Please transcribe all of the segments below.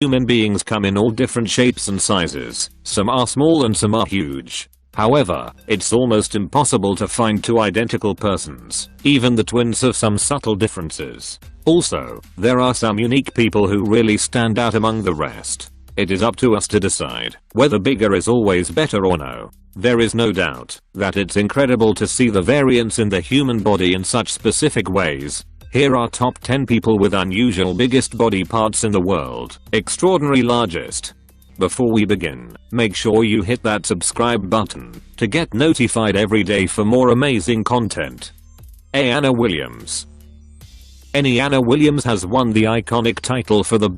Human beings come in all different shapes and sizes, some are small and some are huge. However, it's almost impossible to find two identical persons. Even the twins have some subtle differences. Also, there are some unique people who really stand out among the rest. It is up to us to decide whether bigger is always better or no. There is no doubt that it's incredible to see the variance in the human body in such specific ways. Here are top 10 people with unusual biggest body parts in the world. Extraordinary largest. Before we begin, make sure you hit that subscribe button to get notified every day for more amazing content. Anna Williams. Anna Williams has won the iconic title for the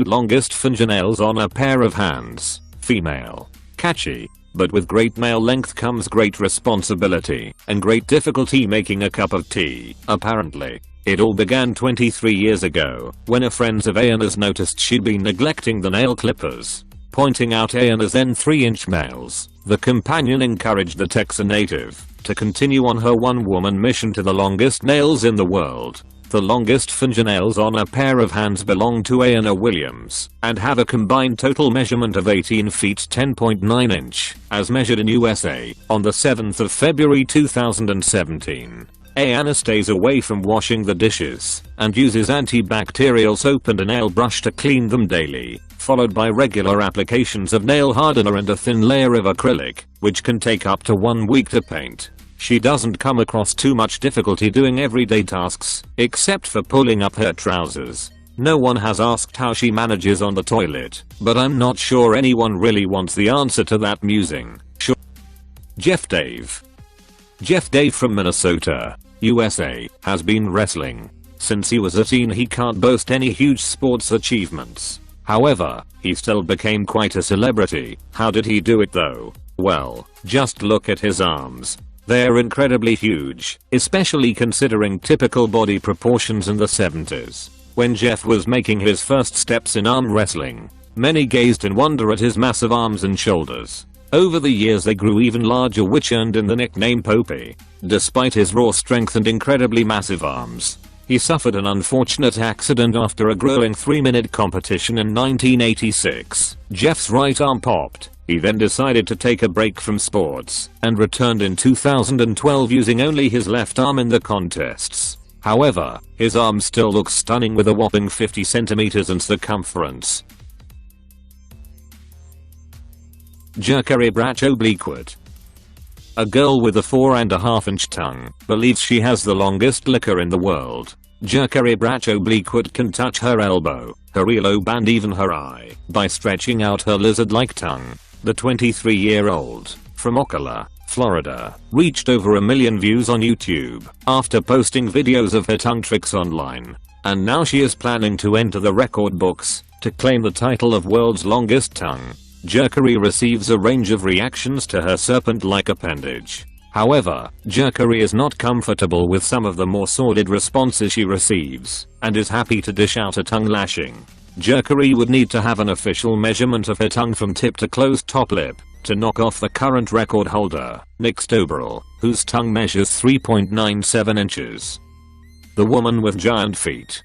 "longest fingernails on a pair of hands." Female. Catchy. But with great male length comes great responsibility and great difficulty making a cup of tea, apparently. It all began 23 years ago, when a friend of Anna's noticed she'd been neglecting the nail clippers. Pointing out Anna's then 3-inch nails, the companion encouraged the Texan native to continue on her one-woman mission to the longest nails in the world. The longest fingernails on a pair of hands belong to Anna Williams, and have a combined total measurement of 18 feet 10.9 inch, as measured in USA, on the 7th of February 2017. Anna stays away from washing the dishes, and uses antibacterial soap and a nail brush to clean them daily, followed by regular applications of nail hardener and a thin layer of acrylic, which can take up to 1 week to paint. She doesn't come across too much difficulty doing everyday tasks, except for pulling up her trousers. No one has asked how she manages on the toilet, but I'm not sure anyone really wants the answer to that musing. Sure. Jeff Dave. Jeff Dave from Minnesota, USA, has been wrestling. Since he was a teen he can't boast any huge sports achievements. However, he still became quite a celebrity. How did he do it though? Well, just look at his arms. They're incredibly huge, especially considering typical body proportions in the 70s. When Jeff was making his first steps in arm wrestling, many gazed in wonder at his massive arms and shoulders. Over the years they grew even larger, which earned him the nickname Popey. Despite his raw strength and incredibly massive arms, he suffered an unfortunate accident after a grueling 3-minute competition in 1986. Jeff's right arm popped. He then decided to take a break from sports, and returned in 2012 using only his left arm in the contests. However, his arm still looks stunning with a whopping 50 centimeters in circumference. Jacare Bracho Bleakwood. A girl with a 4.5-inch tongue believes she has the longest liquor in the world. Jacare Bracho Bleakwood can touch her elbow, her earlobe and even her eye by stretching out her lizard-like tongue. The 23-year-old, from Ocala, Florida, reached over 1 million views on YouTube after posting videos of her tongue tricks online. And now she is planning to enter the record books to claim the title of world's longest tongue. Jacare receives a range of reactions to her serpent-like appendage. However, Jacare is not comfortable with some of the more sordid responses she receives, and is happy to dish out a tongue lashing. Jacare would need to have an official measurement of her tongue from tip to closed top lip to knock off the current record holder, Nick Stoberl, whose tongue measures 3.97 inches. The woman with giant feet.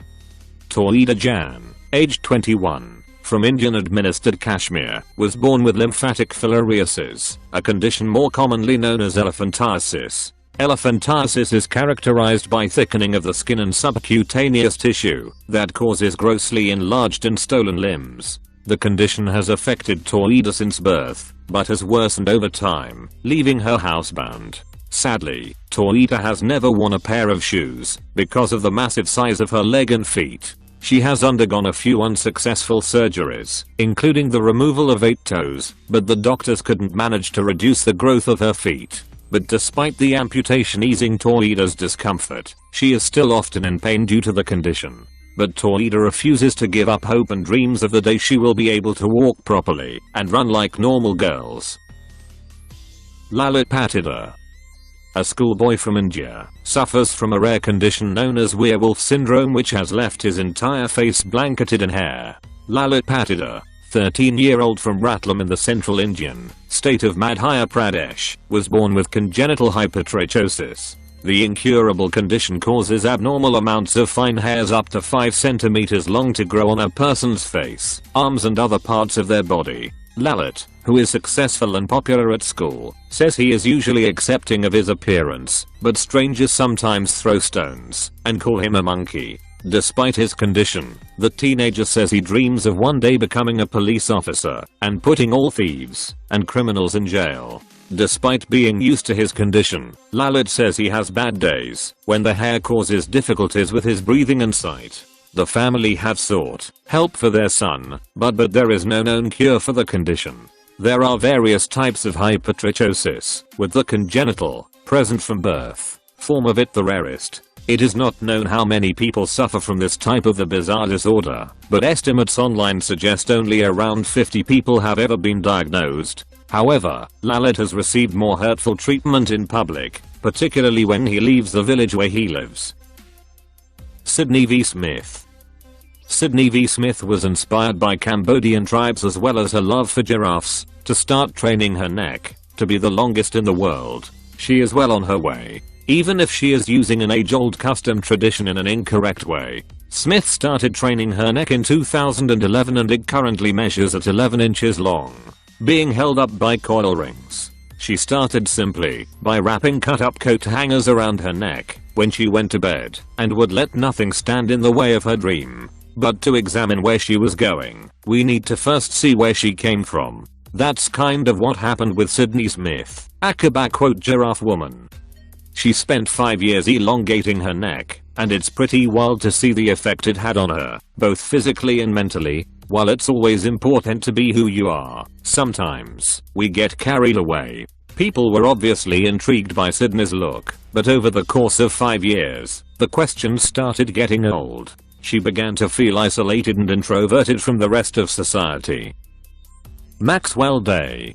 Tawhida Jan, aged 21, from Indian-administered Kashmir, was born with lymphatic filariasis, a condition more commonly known as elephantiasis. Elephantiasis is characterized by thickening of the skin and subcutaneous tissue that causes grossly enlarged and swollen limbs. The condition has affected Tawhida since birth, but has worsened over time, leaving her housebound. Sadly, Tawhida has never worn a pair of shoes because of the massive size of her leg and feet. She has undergone a few unsuccessful surgeries, including the removal of 8 toes, but the doctors couldn't manage to reduce the growth of her feet. But despite the amputation easing Tawhida's discomfort, she is still often in pain due to the condition. But Tawhida refuses to give up hope and dreams of the day she will be able to walk properly and run like normal girls. Lalit Patidar. A schoolboy from India, suffers from a rare condition known as werewolf syndrome, which has left his entire face blanketed in hair. Lalit Patidar, 13-year-old from Ratlam in the central Indian state of Madhya Pradesh, was born with congenital hypertrichosis. The incurable condition causes abnormal amounts of fine hairs up to 5 centimeters long to grow on a person's face, arms and other parts of their body. Lalit, who is successful and popular at school, says he is usually accepting of his appearance, but strangers sometimes throw stones and call him a monkey. Despite his condition, the teenager says he dreams of one day becoming a police officer and putting all thieves and criminals in jail. Despite being used to his condition, Lalit says he has bad days when the hair causes difficulties with his breathing and sight. The family have sought help for their son, but there is no known cure for the condition. There are various types of hypertrichosis, with the congenital, present from birth, form of it the rarest. It is not known how many people suffer from this type of the bizarre disorder, but estimates online suggest only around 50 people have ever been diagnosed. However, Lalit has received more hurtful treatment in public, particularly when he leaves the village where he lives. Sydney V. Smith. Sydney V. Smith was inspired by Cambodian tribes as well as her love for giraffes to start training her neck to be the longest in the world. She is well on her way. Even if she is using an age-old custom tradition in an incorrect way. Smith started training her neck in 2011 and it currently measures at 11 inches long, being held up by coil rings. She started simply by wrapping cut-up coat hangers around her neck when she went to bed and would let nothing stand in the way of her dream. But to examine where she was going, we need to first see where she came from. That's kind of what happened with Sydney Smith, Akaba quote giraffe woman. She spent 5 years elongating her neck, and it's pretty wild to see the effect it had on her, both physically and mentally. While it's always important to be who you are, sometimes we get carried away. People were obviously intrigued by Sydney's look, but over the course of 5 years, the questions started getting old. She began to feel isolated and introverted from the rest of society. Maxwell Day.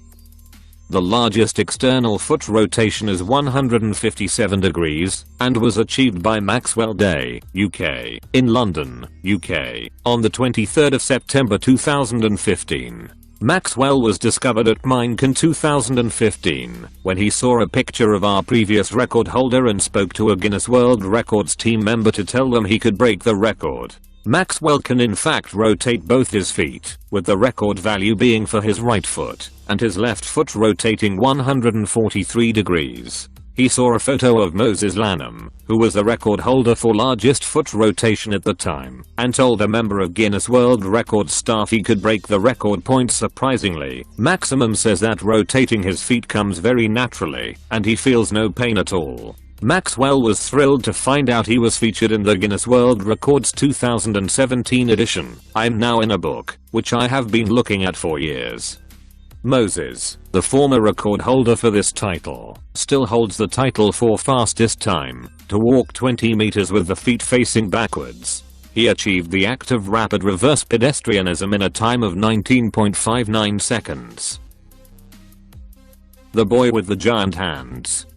The largest external foot rotation is 157 degrees and was achieved by Maxwell Day, UK, in London, UK, on the 23rd of September 2015. Maxwell was discovered at Minecon 2015 when he saw a picture of our previous record holder and spoke to a Guinness World Records team member to tell them he could break the record. Maxwell can in fact rotate both his feet, with the record value being for his right foot, and his left foot rotating 143 degrees. He saw a photo of Moses Lanham, who was the record holder for largest foot rotation at the time, and told a member of Guinness World Records staff he could break the record point surprisingly. Maximum says that rotating his feet comes very naturally, and he feels no pain at all. Maxwell was thrilled to find out he was featured in the Guinness World Records 2017 edition. I'm now in a book, which I have been looking at for years. Moses, the former record holder for this title, still holds the title for fastest time to walk 20 meters with the feet facing backwards. He achieved the act of rapid reverse pedestrianism in a time of 19.59 seconds. The boy with the giant hands.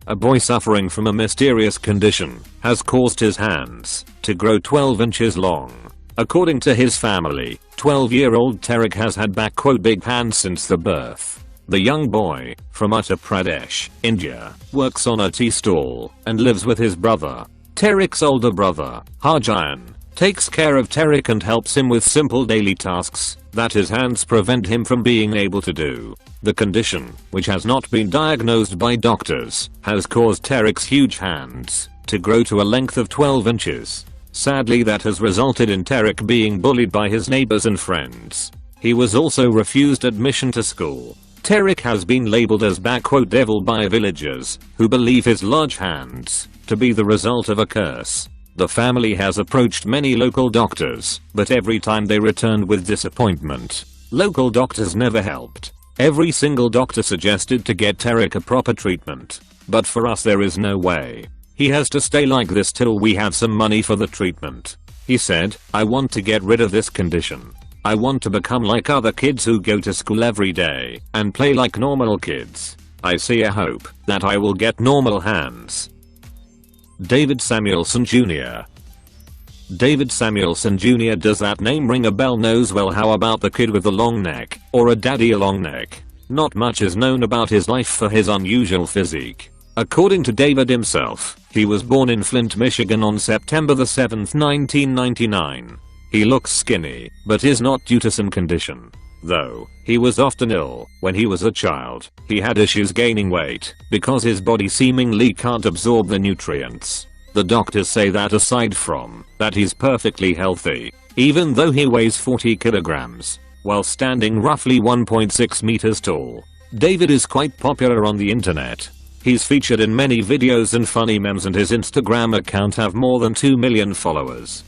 A boy suffering from a mysterious condition has caused his hands to grow 12 inches long. According to his family, 12-year-old Tarek has had big hands since the birth. The young boy, from Uttar Pradesh, India, works on a tea stall and lives with his brother. Tarek's older brother, Harjan, takes care of Tarek and helps him with simple daily tasks that his hands prevent him from being able to do. The condition, which has not been diagnosed by doctors, has caused Tarek's huge hands to grow to a length of 12 inches. Sadly, that has resulted in Tarek being bullied by his neighbors and friends. He was also refused admission to school. Tarek has been labeled as "devil" by villagers, who believe his large hands to be the result of a curse. The family has approached many local doctors, but every time they returned with disappointment. Local doctors never helped. Every single doctor suggested to get Tarek a proper treatment. But for us there is no way. He has to stay like this till we have some money for the treatment. He said, "I want to get rid of this condition. I want to become like other kids who go to school every day and play like normal kids. I see a hope that I will get normal hands." David Samuelson Jr. David Samuelson Jr. Does that name ring a bell? Knows well. How about the kid with the long neck, or a daddy long neck? Not much is known about his life for his unusual physique. According to David himself, he was born in Flint, Michigan on September 7, 1999. He looks skinny, but is not due to some condition. Though, he was often ill. When he was a child, he had issues gaining weight because his body seemingly can't absorb the nutrients. The doctors say that aside from that, he's perfectly healthy, even though he weighs 40 kilograms, while standing roughly 1.6 meters tall. David is quite popular on the internet. He's featured in many videos and funny memes, and his Instagram account have more than 2 million followers.